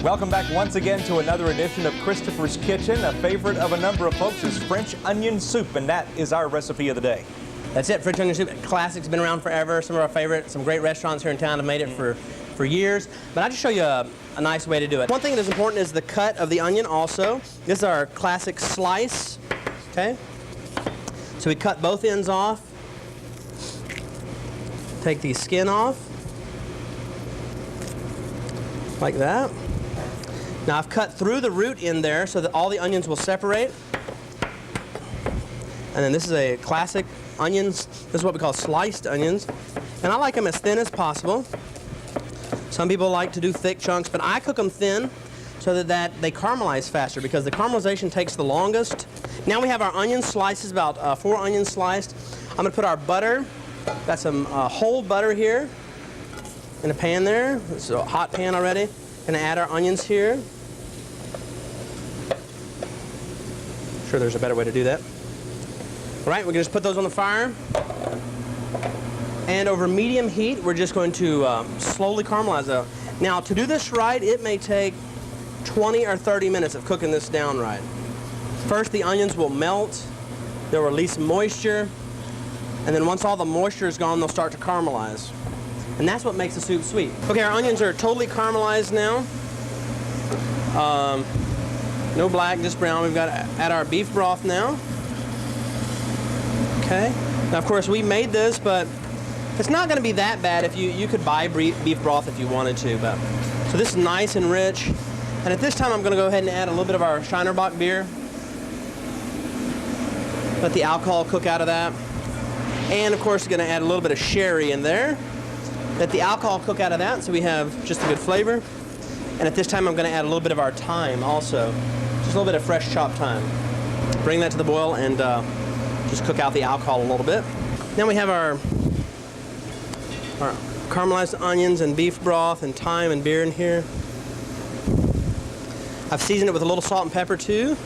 Welcome back once again to another edition of Christopher's Kitchen. A favorite of a number of folks is French onion soup, and that is our recipe of the day. That's it, French onion soup. Classic's been around forever. Some of our favorites, some great restaurants here in town have made it for years. But I'll just show you a nice way to do it. One thing that is important is the cut of the onion also. This is our classic slice, okay? So we cut both ends off. Take the skin off, like that. Now I've cut through the root in there so that all the onions will separate. And then this is a classic onions. This is what we call sliced onions. And I like them as thin as possible. Some people like to do thick chunks, but I cook them thin so that they caramelize faster because the caramelization takes the longest. Now we have our onion slices, about 4 onions sliced. I'm gonna put our butter. Got some whole butter here in a pan there. It's a hot pan already. Gonna add our onions here. Sure, there's a better way to do that. All right, we're gonna just put those on the fire. And over medium heat, we're just going to slowly caramelize those. Now, to do this right, it may take 20 or 30 minutes of cooking this down right. First, the onions will melt. They'll release moisture. And then once all the moisture is gone, they'll start to caramelize. And that's what makes the soup sweet. Okay, our onions are totally caramelized now. No black, just brown. We've got to add our beef broth now. Okay. Now, of course, we made this, but it's not going to be that bad if you could buy beef broth if you wanted to. But so this is nice and rich. And at this time, I'm going to go ahead and add a little bit of our Shiner Bock beer. Let the alcohol cook out of that. And of course, going to add a little bit of sherry in there. Let the alcohol cook out of that so we have just a good flavor. And at this time, I'm going to add a little bit of our thyme also. Just a little bit of fresh chopped thyme. Bring that to the boil and just cook out the alcohol a little bit. Now we have our caramelized onions and beef broth and thyme and beer in here. I've seasoned it with a little salt and pepper too.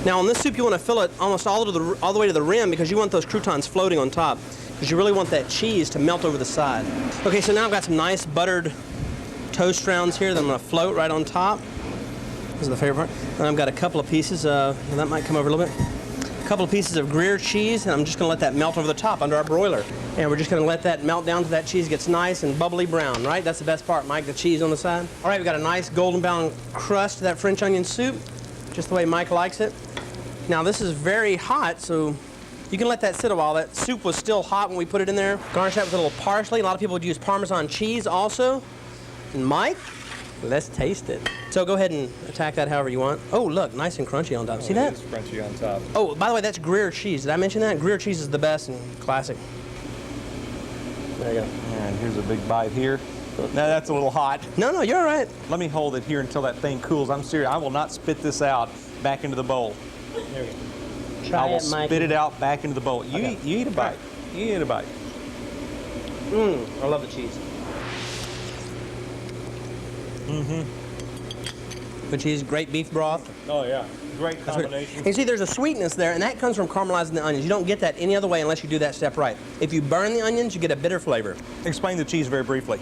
Now on this soup, you want to fill it almost all the way to the rim because you want those croutons floating on top because you really want that cheese to melt over the side. Okay, so now I've got some nice buttered toast rounds here that I'm going to float right on top. This is the favorite part. And I've got a couple of pieces, that might come over a little bit. A couple of pieces of Gruyere cheese, and I'm just going to let that melt over the top under our broiler. And we're just going to let that melt down till that cheese gets nice and bubbly brown, right? That's the best part, Mike, the cheese on the side. All right, we've got a nice golden brown crust to that French onion soup, just the way Mike likes it. Now this is very hot, so you can let that sit a while. That soup was still hot when we put it in there. Garnish that with a little parsley. A lot of people would use Parmesan cheese also. And Mike, let's taste it. So go ahead and attack that however you want. Oh, look, nice and crunchy on top. See that? It is crunchy on top. Oh, by the way, that's Gruyere cheese. Did I mention that? Gruyere cheese is the best and classic. There you go. And here's a big bite here. Now that's a little hot. No, you're all right. Let me hold it here until that thing cools. I'm serious. I will not spit this out back into the bowl. There we go. I will spit it out back into the bowl. You eat a bite. You eat a bite. I love the cheese. Good cheese, great beef broth. Oh yeah, great combination. And you see, there's a sweetness there, and that comes from caramelizing the onions. You don't get that any other way unless you do that step right. If you burn the onions, you get a bitter flavor. Explain the cheese very briefly.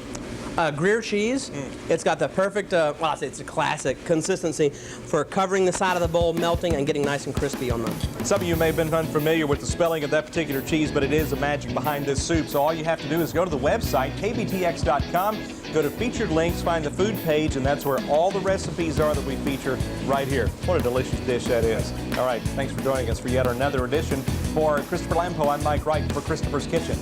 Gruyere cheese, it's got the perfect, well, I say it's a classic consistency for covering the side of the bowl, melting, and getting nice and crispy on them. Some of you may have been unfamiliar with the spelling of that particular cheese, but it is the magic behind this soup. So all you have to do is go to the website, kbtx.com, go to featured links, find the food page, and that's where all the recipes are that we feature right here. What a delicious dish that is. All right, thanks for joining us for yet another edition. For Christopher Lampo, I'm Mike Wright for Christopher's Kitchen.